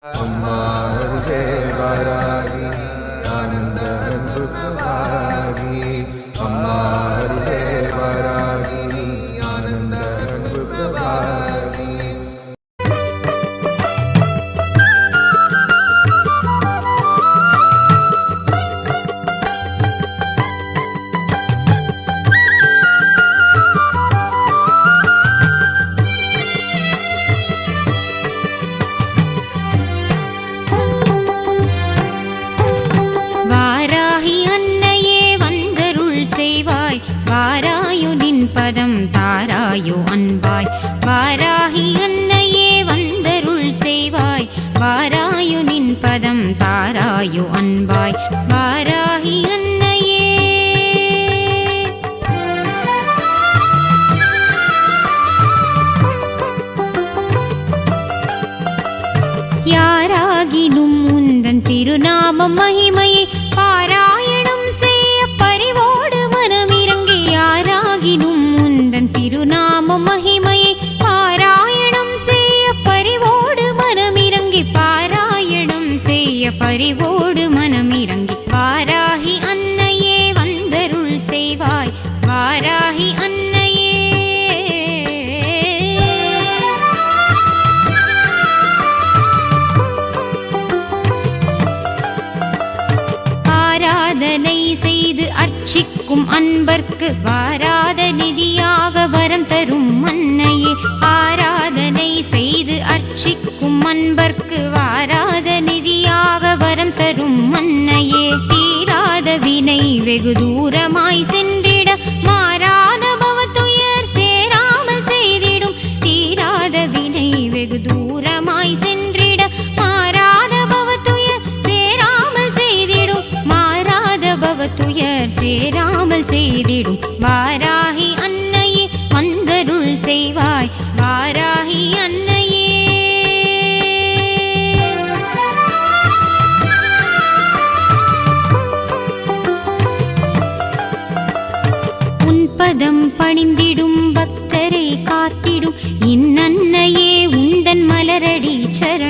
அம்மா அருகே வாராகி ஆனந்த அன்பு வாராகி அம்மா அருகே வாராகி ஆனந்த அன்பு வாராகி வாராயு நின் பதம் தாராயு அன்பாய் வாராகி அன்னையே வந்தருள் செய்வாய் வாராயு நின் பதம் தாராயு அன்பாய் வாராகி அன்னையே யாராகினும் உந்தன் திருநாமம் மகிமையை பாராயணம் செய்ய பரிவோடு மனமிறங்கி யாராகினும் உந்தன் திருநாமம் மகிமையை பாராயணம் செய்ய பரிவோடு மனமிறங்கி பாராயணம் செய்ய பரிவோடு மனமிறங்கி வாராகி அன்னையே வந்தருள் செய்வாய் வாராகி அன்னையே ஆராதனை செய்து அர்ச்சிக்கும் அன்பர்க்கு வாராத நிதியாக வரம் தரும் அன்னையே ஆராதனை செய்து அர்ச்சிக்கும் அன்பர்க்கு வாராத நிதியாக வரம் தரும் அன்னையே தீராத வினை வெகு தூரமாய் சென்றிட மாறாத பவத்துயர் சேராமல் செய்திடும் தீராத வினை வெகு தூரமாய் சென்றிட மாறாத பவத்துயர் சேராமல் செய்திடும் மாறாத பவத்துயர் சேராமல் செய்திடும் வாராகி அன்னையே வந்தருள் செய்வாய் வாராகி அன்னையே உன் பதம் பணிந்திடும் பக்தரை காத்திடும் என் அன்னையே உந்தன் மலரடி சரணம்